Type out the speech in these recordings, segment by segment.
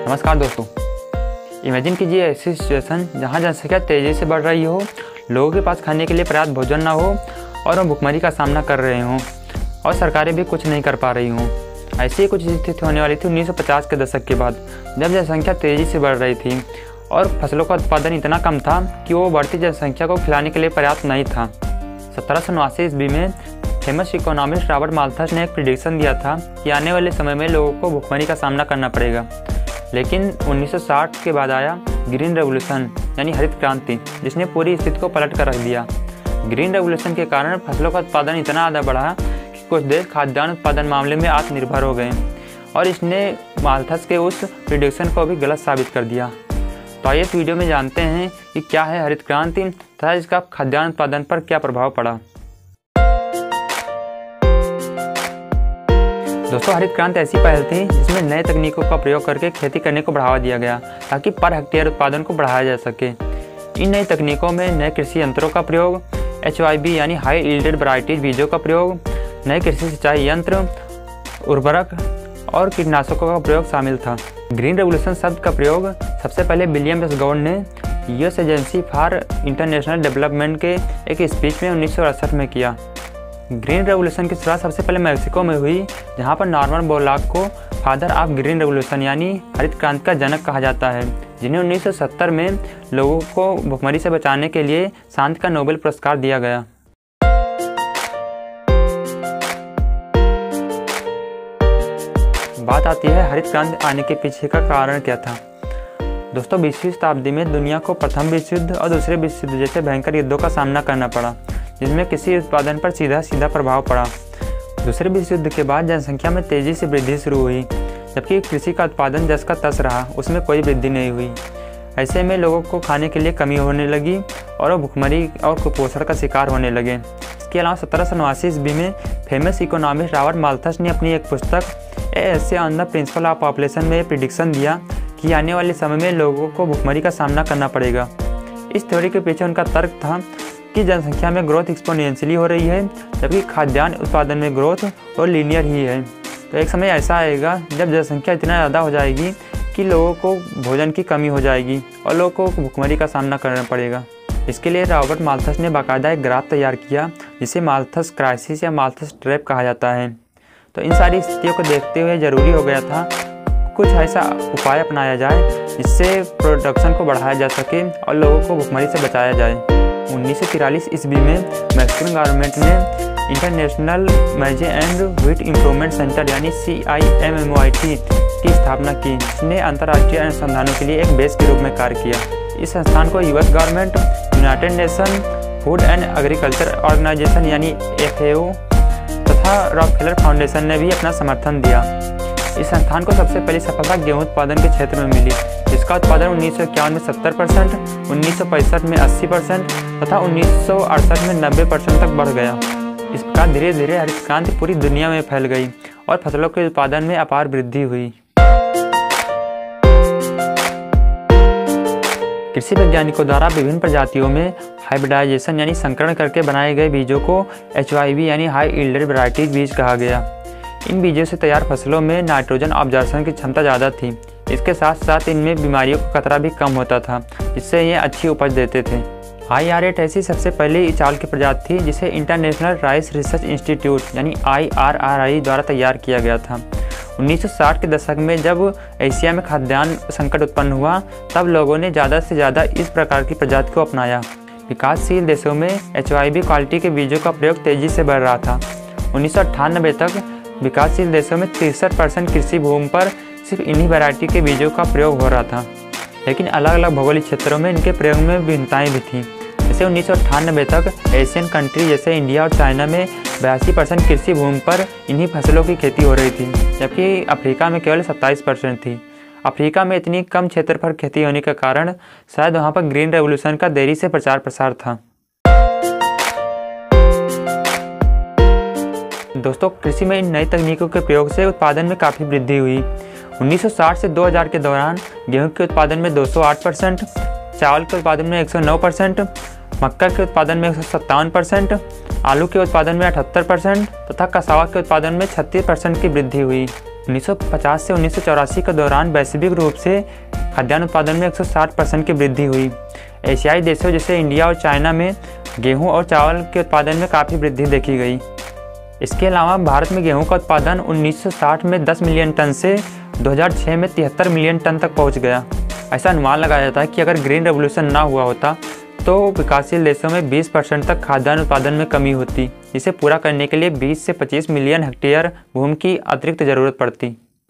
नमस्कार दोस्तों। इमेजिन कीजिए ऐसी सिचुएशन जहां जनसंख्या तेज़ी से बढ़ रही हो, लोगों के पास खाने के लिए पर्याप्त भोजन ना हो और वो भुखमरी का सामना कर रहे हों और सरकारें भी कुछ नहीं कर पा रही हों। ऐसी ही कुछ स्थिति होने वाली थी 1950 के दशक के बाद, जब जनसंख्या तेज़ी से बढ़ रही थी और फसलों का उत्पादन इतना कम था कि वो बढ़ती जनसंख्या को खिलाने के लिए पर्याप्त नहीं था। 1789 ईस्वी में फेमस इकोनॉमिस्ट रॉबर्ट माल्थस ने एक प्रिडिक्शन दिया था कि आने वाले समय में लोगों को भुखमरी का सामना करना पड़ेगा। लेकिन 1960 के बाद आया ग्रीन रेवोल्यूशन यानी हरित क्रांति, जिसने पूरी स्थिति को पलट कर रख दिया। ग्रीन रेवोल्यूशन के कारण फसलों का उत्पादन इतना ज़्यादा बढ़ा कि कुछ देश खाद्यान्न उत्पादन मामले में आत्मनिर्भर हो गए और इसने माल्थस के उस प्रिडिक्शन को भी गलत साबित कर दिया। तो आइए इस वीडियो में जानते हैं कि क्या है हरित क्रांति तथा इसका खाद्यान्न उत्पादन पर क्या प्रभाव पड़ा। दोस्तों, हरित क्रांति ऐसी पहल थी जिसमें नए तकनीकों का प्रयोग करके खेती करने को बढ़ावा दिया गया ताकि पर हेक्टेयर उत्पादन को बढ़ाया जा सके। इन नई तकनीकों में नए कृषि यंत्रों का प्रयोग, HYB यानी हाई यील्डेड वैरायटीज बीजों का प्रयोग, नए कृषि सिंचाई यंत्र, उर्वरक और कीटनाशकों का प्रयोग शामिल था। ग्रीन रेवोल्यूशन शब्द का प्रयोग सबसे पहले विलियम एस गॉड ने US agency for international development के एक स्पीच में 1968 में किया। ग्रीन रेवोल्यूशन की शुरुआत सबसे पहले मैक्सिको में हुई, जहां पर नॉर्मन बोरलॉग को फादर ऑफ ग्रीन रेवोल्यूशन यानी हरित क्रांति का जनक कहा जाता है, जिन्हें 1970 में लोगों को भुखमरी से बचाने के लिए शांति का नोबेल पुरस्कार दिया गया। बात आती है हरित क्रांति आने के पीछे का कारण क्या था। दोस्तों, 20वीं शताब्दी में दुनिया को प्रथम विश्व युद्ध और दूसरे विश्व युद्ध जैसे भयंकर युद्धों का सामना करना पड़ा, जिसमें कृषि उत्पादन पर सीधा प्रभाव पड़ा। दूसरे विश्व युद्ध के बाद जनसंख्या में तेज़ी से वृद्धि शुरू हुई, जबकि कृषि का उत्पादन जस का तस रहा, उसमें कोई वृद्धि नहीं हुई। ऐसे में लोगों को खाने के लिए कमी होने लगी और वो भुखमरी और कुपोषण का शिकार होने लगे। इसके अलावा 1789 ईस्वी में फेमस इकोनॉमिस्ट रॉबर्ट माल्थस ने अपनी एक पुस्तक a essay on the principle of population में प्रिडिक्शन दिया कि आने वाले समय में लोगों को भुखमरी का सामना करना पड़ेगा। इस थ्योरी के पीछे उनका तर्क था कि जनसंख्या में ग्रोथ एक्सपोनेंशियली हो रही है, जबकि खाद्यान्न उत्पादन में ग्रोथ और लीनियर ही है। तो एक समय ऐसा आएगा जब जनसंख्या इतना ज़्यादा हो जाएगी कि लोगों को भोजन की कमी हो जाएगी और लोगों को भुखमरी का सामना करना पड़ेगा। इसके लिए रॉबर्ट माल्थस ने बाकायदा एक ग्राफ तैयार किया, जिसे माल्थस क्राइसिस या माल्थस ट्रैप कहा जाता है। तो इन सारी स्थितियों को देखते हुए ज़रूरी हो गया था कुछ ऐसा उपाय अपनाया जाए जिससे प्रोडक्शन को बढ़ाया जा सके और लोगों को भुखमरी से बचाया जाए। 1943 ईस्वी में मैक्सिकन गवर्नमेंट ने international maize and wheat improvement centre यानी CIMMYT की स्थापना की, जिसने अंतर्राष्ट्रीय अनुसंधानों के लिए एक बेस के रूप में कार्य किया। इस संस्थान को US government, united nation food and agriculture organisation यानी FAO तथा रॉकफेलर फाउंडेशन ने भी अपना समर्थन दिया। इस संस्थान को सबसे पहली सफलता गेहूं उत्पादन के क्षेत्र में मिली, जिसका उत्पादन 1951 में 70%, 1965 में 80% तथा 1968 में 90% तक बढ़ गया। इस प्रकार धीरे धीरे हरित क्रांति पूरी दुनिया में फैल गई और फसलों के उत्पादन में अपार वृद्धि हुई। कृषि वैज्ञानिकों द्वारा विभिन्न प्रजातियों में हाइब्रिडाइजेशन यानी संकरण करके बनाए गए बीजों को HYB यानी हाई यील्डेड वैरायटीज बीज कहा गया। इन बीजों से तैयार फसलों में नाइट्रोजन ऑब्जर्वेशन की क्षमता ज़्यादा थी। इसके साथ साथ इनमें बीमारियों का खतरा भी कम होता था, जिससे ये अच्छी उपज देते थे। IR8 ऐसी सबसे पहली चावल की प्रजाति थी जिसे इंटरनेशनल राइस रिसर्च इंस्टीट्यूट यानी IRRI द्वारा तैयार किया गया था। 1960 के दशक में जब एशिया में खाद्यान्न संकट उत्पन्न हुआ, तब लोगों ने ज़्यादा से ज़्यादा इस प्रकार की प्रजाति को अपनाया। विकासशील देशों में HYB क्वालिटी के बीजों का प्रयोग तेज़ी से बढ़ रहा था। 1998 तक विकासशील देशों में 63% कृषि भूमि पर सिर्फ इन्हीं वैरायटी के बीजों का प्रयोग हो रहा था। लेकिन अलग अलग भौगोलिक क्षेत्रों में इनके प्रयोग में भिन्नताएं भी थीं। जैसे 1998 तक एशियन कंट्री जैसे इंडिया और चाइना में 82% कृषि भूमि पर इन्हीं फसलों की खेती हो रही थी, जबकि अफ्रीका में केवल 27% थी। अफ्रीका में इतनी कम क्षेत्र पर खेती होने के कारण शायद वहाँ पर ग्रीन रेवोल्यूशन का देरी से प्रचार प्रसार था। दोस्तों, कृषि में इन नई तकनीकों के प्रयोग से उत्पादन में काफ़ी वृद्धि हुई। 1960 से 2000 के दौरान गेहूं के उत्पादन में 208%, चावल के उत्पादन में 109%, मक्का के उत्पादन में 157%, आलू के उत्पादन में 78% तथा कसावा के उत्पादन में 36% की वृद्धि हुई। 1950 से 1984 के दौरान वैश्विक रूप से खाद्यान्न उत्पादन में 160% की वृद्धि हुई। एशियाई देशों जैसे इंडिया और चाइना में गेहूं और चावल के उत्पादन में काफ़ी वृद्धि देखी गई। इसके अलावा भारत में गेहूं का उत्पादन 1960 में 10 मिलियन टन से 2006 में 73 मिलियन टन तक पहुंच गया। ऐसा अनुमान लगाया जाता है कि अगर ग्रीन रेवोल्यूशन ना हुआ होता तो विकासशील देशों में 20% तक खाद्यान्न उत्पादन में कमी होती, जिसे पूरा करने के लिए 20 से 25 मिलियन हेक्टेयर भूमि की अतिरिक्त ज़रूरत पड़ती।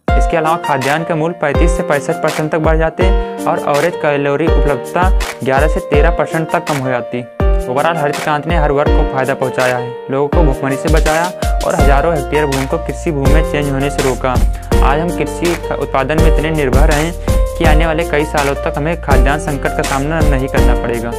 इसके अलावा खाद्यान्न के मूल्य 35 से 65% तक बढ़ जाते और एवरेज कैलोरी उपलब्धता 11 से 13% तक कम हो जाती। ओवरऑल हरित क्रांति ने हर वर्ग को फायदा पहुंचाया है, लोगों को भुखमरी से बचाया और हजारों हेक्टेयर भूमि को कृषि भूमि में चेंज होने से रोका। आज हम कृषि उत्पादन में इतने निर्भर हैं कि आने वाले कई सालों तक हमें खाद्यान्न संकट का सामना नहीं करना पड़ेगा।